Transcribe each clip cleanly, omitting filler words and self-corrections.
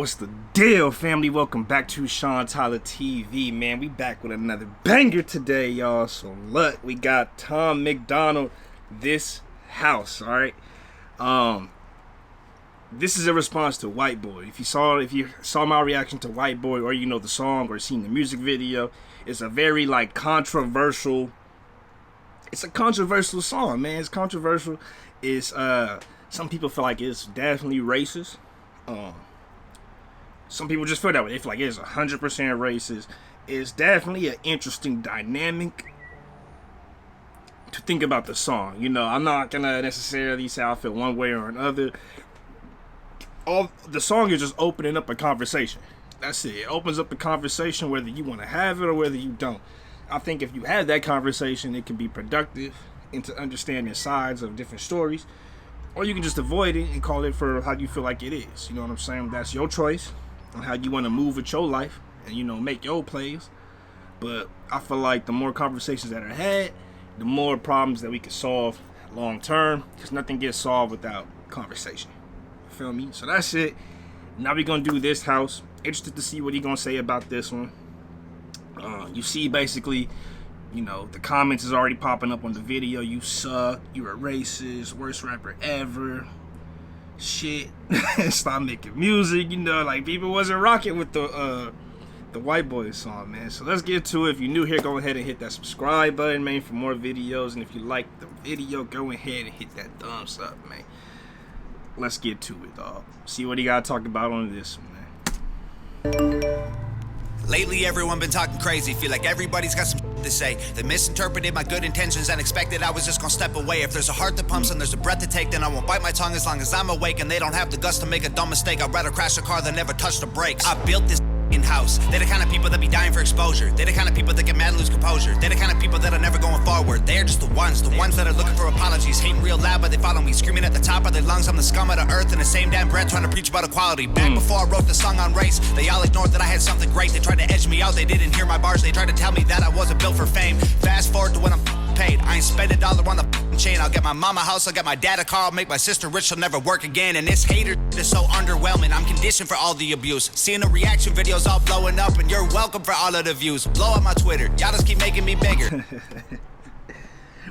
What's the deal, family? Welcome back to Sean Tyler TV, man. We back with another banger today, y'all. So look, we got Tom Macdonald, This House, alright? This is a response to Whiteboy. If you saw my reaction to Whiteboy, or you know the song or seen the music video, it's a very controversial. It's a controversial song, man. It's controversial. It's some people feel like it's definitely racist. Some people just feel that way. They feel like it's 100% racist. It's definitely an interesting dynamic to think about the song. You know, I'm not gonna necessarily say I feel one way or another. The song is just opening up a conversation. That's it. It opens up a conversation whether you want to have it or whether you don't. I think if you have that conversation, it can be productive into understanding sides of different stories. Or you can just avoid it and call it for how you feel like it is. You know what I'm saying? That's your choice on how you want to move with your life and, you know, make your plays. But I feel like the more conversations that are had, the more problems that we can solve long term, because nothing gets solved without conversation. You feel me? So that's it. Now we're going to do This House. Interested to see what he's going to say about this one. You see basically, you know, the comments is already popping up on the video. You suck. You're a racist. Worst rapper ever. Shit. Stop making music. You know, like people wasn't rocking with the Whiteboy song, man. So let's get to it. If you're new here, go ahead and hit that subscribe button, man, for more videos. And if you like the video, go ahead and hit that thumbs up, man. Let's get to it, dog. See what he got to talk about on this one, man. Lately, everyone been talking crazy. Feel like everybody's got some shit to say. They misinterpreted my good intentions and expected I was just gonna step away. If there's a heart that pumps and there's a breath to take, then I won't bite my tongue as long as I'm awake. And they don't have the guts to make a dumb mistake. I'd rather crash a car than never touch the brakes. I built this in-house. They're the kind of people that be dying for exposure. They're the kind of people that get mad and lose composure. They're the kind of people that are never going forward. They're just the ones that are looking for apologies. Hating real loud, but they follow me. Screaming at the top of their lungs, I'm the scum of the earth. In the same damn breath, trying to preach about equality. Back before I wrote the song on race, they all ignored that I had something great. They tried to edge me out, they didn't hear my bars. They tried to tell me that I wasn't built for fame. Fast forward to when I'm paid. I ain't spend $1 on the chain. I'll get my mama a house, I'll get my dad a car, I'll make my sister rich, she'll never work again. And this hater is so underwhelming. I'm conditioned for all the abuse. Seeing the reaction videos all blowing up, and you're welcome for all of the views. Blow up my Twitter, y'all just keep making me bigger.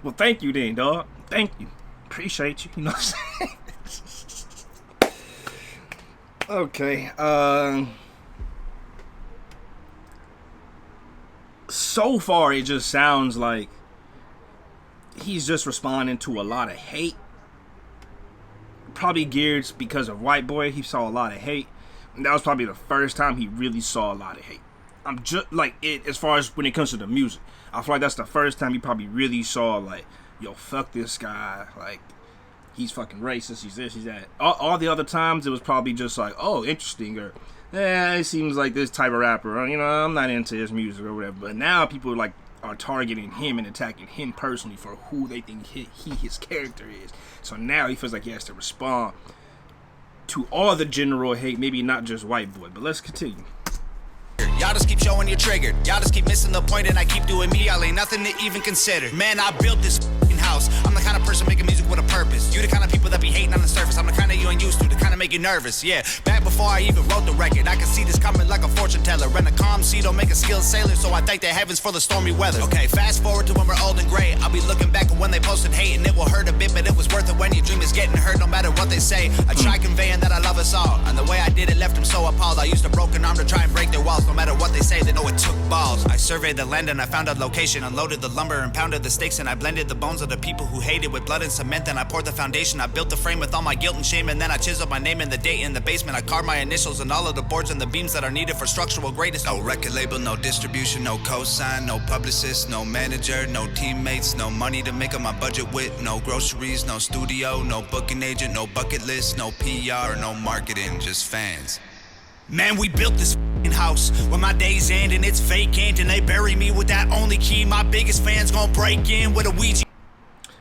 Well, thank you then, dog. Thank you. Appreciate you. You know what I'm saying? Okay. So far, it just sounds like he's just responding to a lot of hate. Probably geared because of Whiteboy. He saw a lot of hate. And that was probably the first time he really saw a lot of hate. I'm just like it as far as when it comes to the music. I feel like that's the first time he probably really saw like, yo, fuck this guy. Like, he's fucking racist. He's this, he's that. All the other times it was probably just like, oh, interesting, or it seems like this type of rapper. Or, you know, I'm not into his music or whatever. But now people like are targeting him and attacking him personally for who they think his character is. So now he feels like he has to respond to all the general hate, maybe not just Whiteboy. But let's continue. Y'all just keep showing you're triggered. Y'all just keep missing the point, and I keep doing me. Y'all ain't nothing to even consider. Man, I built this house. I'm the kind of person making music with a purpose. You the kind of people that be hating on the surface. I'm the kind of you ain't used to, the kind of make you nervous. Yeah, back before I even wrote the record, I can see this coming like a fortune teller. And a calm sea don't make a skilled sailor, so I thank the heavens for the stormy weather. Okay, fast forward to when we're old and gray. I'll be looking back at when they posted hate, and it will hurt a bit, but it was worth it when your dream is getting hurt no matter what they say. I try conveying that I love us all, and the way I did it left them so appalled. I used a broken arm to try and break their walls. No matter what they say, they know it took balls. I surveyed the land and I found a location, unloaded the lumber and pounded the stakes, and I blended the bones of the people who hated with blood and cement. Then I poured the foundation. I built the frame with all my guilt and shame, and then I chiseled my name and the date in the basement. I carved my initials and all of the boards and the beams that are needed for structural greatness. No record label, no distribution, no cosign, no publicist, no manager, no teammates, no money to make up my budget with, no groceries, no studio, no booking agent, no bucket list, no PR, no marketing, just fans. Man, we built this house when my days end and it's vacant, and they bury me with that only key. My biggest fans gonna break in with a Ouija.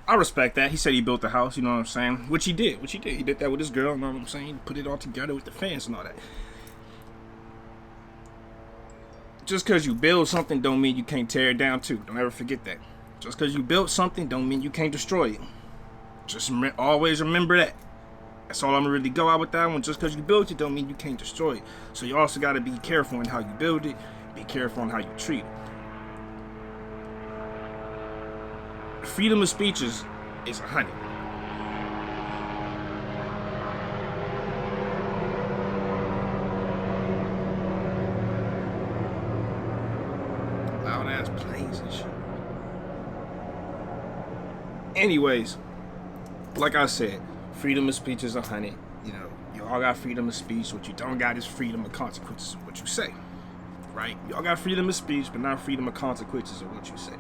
I respect that. He said he built the house, you know what I'm saying? Which he did. He did that with his girl, you know what I'm saying? He put it all together with the fans and all that. Just because you build something don't mean you can't tear it down too. Don't ever forget that. Just because you built something don't mean you can't destroy it. Just always remember that. That's all I'm gonna really go out with that one. Just because you built it don't mean you can't destroy it. So you also gotta be careful in how you build it, be careful on how you treat it. Freedom of speech is 100. Loud ass planes and shit. Anyways, like I said, freedom of speech is 100. You know, you all got freedom of speech. What you don't got is freedom of consequences of what you say. Right? Y'all got freedom of speech, but not freedom of consequences of what you say.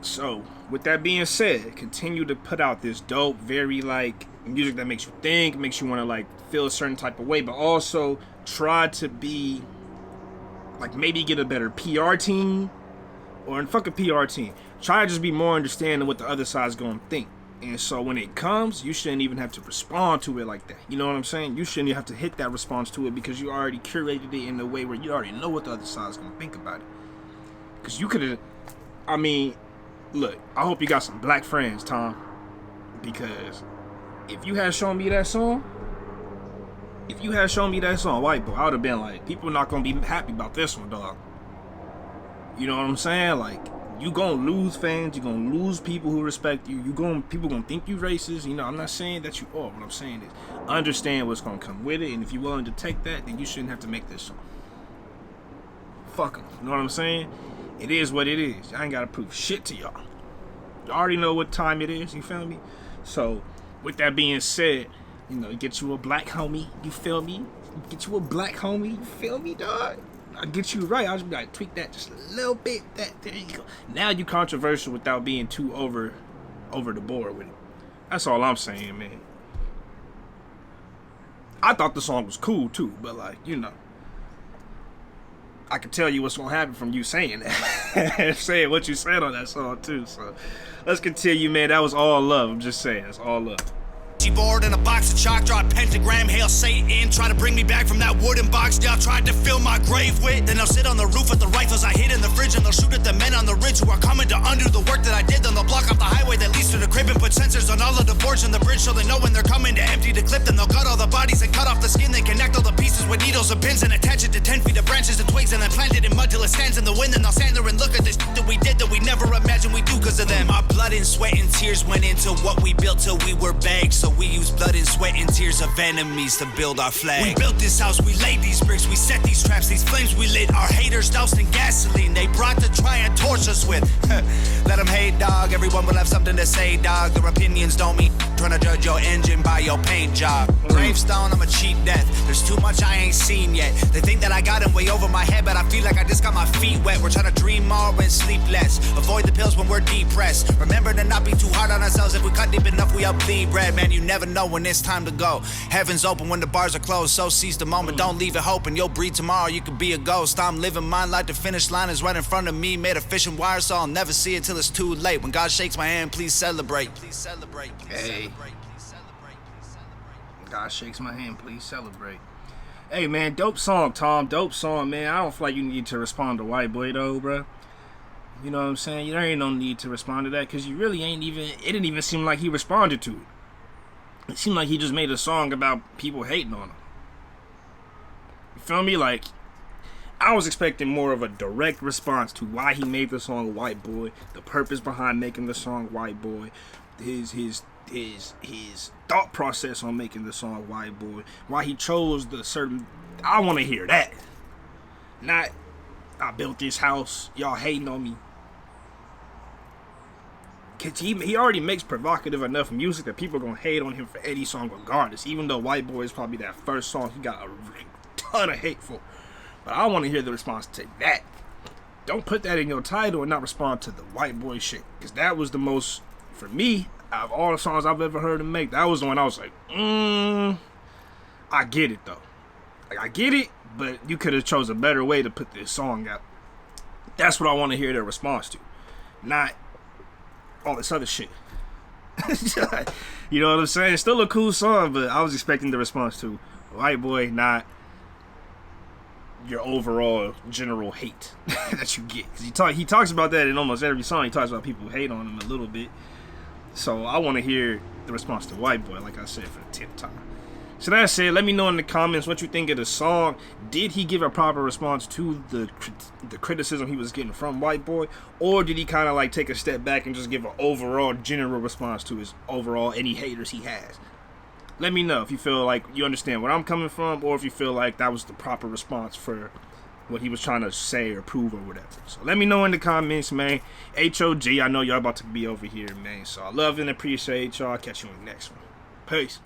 So, with that being said, continue to put out this dope, very like music that makes you think, makes you want to like feel a certain type of way, but also try to be like maybe get a better PR team, or fuck a PR team. Try to just be more understanding what the other side's gonna think. And so when it comes, you shouldn't even have to respond to it like that. You know what I'm saying? You shouldn't even have to hit that response to it because you already curated it in a way where you already know what the other side's gonna think about it. Because you could have, I mean, look, I hope you got some black friends, Tom. Because if you had shown me that song, Whiteboy, I would have been like, people not gonna be happy about this one, dog. You know what I'm saying? Like, you gonna lose fans, you gonna lose people who respect you. People gonna think you racist. You know, I'm not saying that you are. What I'm saying is, understand what's gonna come with it, and if you're willing to take that, then you shouldn't have to make this song. Fuck them. You know what I'm saying? It is what it is. I ain't gotta prove shit to y'all. You already know what time it is. You feel me? So, with that being said, you know, get you a black homie. You feel me? Get you a black homie. You feel me, dog? I get you right. I'll just be like, tweak that just a little bit. There you go. Now you controversial without being too over the board with it. That's all I'm saying, man. I thought the song was cool too, but like, you know, I can tell you what's gonna happen from you saying that. Saying what you said on that song too. So let's continue, man. That was all love. I'm just saying, that's all love. Board in a box of chalk, draw a pentagram, hail Satan. Try to bring me back from that wooden box y'all tried to fill my grave with. Then they'll sit on the roof with the rifles I hid in the fridge, and they'll shoot at the men on the ridge who are coming to undo the work that I did. Then they'll block off the highway that leads to the crib and put sensors on all of the boards in the bridge so they know when they're coming to empty the clip. Then they'll cut all the bodies and cut off the skin. They connect all the pieces with needles and pins and attach it to 10 feet of branches and twigs and then plant it in mud till it stands in the wind. Then they'll stand there and look at this that we did that we never imagined we do because of them. Our blood and sweat and tears went into what we built till we were bags. So we use blood and sweat and tears of enemies to build our flag. We built this house, we laid these bricks, we set these traps, these flames we lit. Our haters doused in gasoline they brought to try and torch us with. Let them hate, dog. Everyone will have something to say, dog. Their opinions don't mean trying to judge your engine by your paint job. Gravestone, I'm a cheap death. There's too much I ain't seen yet. They think that I got him way over my head, but I feel like I just got my feet wet. We're trying to dream more and sleep less. Avoid the pills when we're depressed. Remember to not be too hard on ourselves. If we cut deep enough, we up bleed red. Man, you never know when it's time to go. Heaven's open when the bars are closed, so seize the moment. Don't leave it hoping you'll breathe tomorrow. You could be a ghost. I'm living mine like the finish line is right in front of me. Made of fishing wire, so I'll never see it till it's too late. When God shakes my hand, please celebrate. Please celebrate. Please celebrate. God shakes my hand, please celebrate. Hey man, dope song, Tom. Dope song, man. I don't feel like you need to respond to Whiteboy though, bro. You know what I'm saying? There ain't no need to respond to that because you really ain't even. It didn't even seem like he responded to it. It seemed like he just made a song about people hating on him. You feel me? Like, I was expecting more of a direct response to why he made the song Whiteboy, the purpose behind making the song Whiteboy, his thought process on making the song Whiteboy, why he chose the certain. I want to hear that. Not, I built this house, y'all hating on me. Cause he already makes provocative enough music that people are gonna hate on him for any song regardless. Even though Whiteboy is probably that first song he got a ton of hate for. But I want to hear the response to that. Don't put that in your title and not respond to the Whiteboy shit. Because that was the most, for me, out of all the songs I've ever heard him make, that was the one I was like, I get it though. Like, I get it, but you could have chose a better way to put this song out. That's what I want to hear their response to. Not all this other shit. You know what I'm saying? It's still a cool song, but I was expecting the response to Whiteboy, not your overall general hate that you get. Because he talks about that in almost every song. He talks about people who hate on him a little bit. So I want to hear the response to Whiteboy, like I said, for the 10th time. So that's it. Let me know in the comments what you think of the song. Did he give a proper response to the criticism he was getting from Whiteboy, or did he kind of like take a step back and just give an overall general response to his overall any haters he has? Let me know if you feel like you understand where I'm coming from, or if you feel like that was the proper response for what he was trying to say or prove or whatever. So let me know in the comments, man. HOG, I know y'all about to be over here, man. So I love and appreciate y'all. Catch you in the next one. Peace.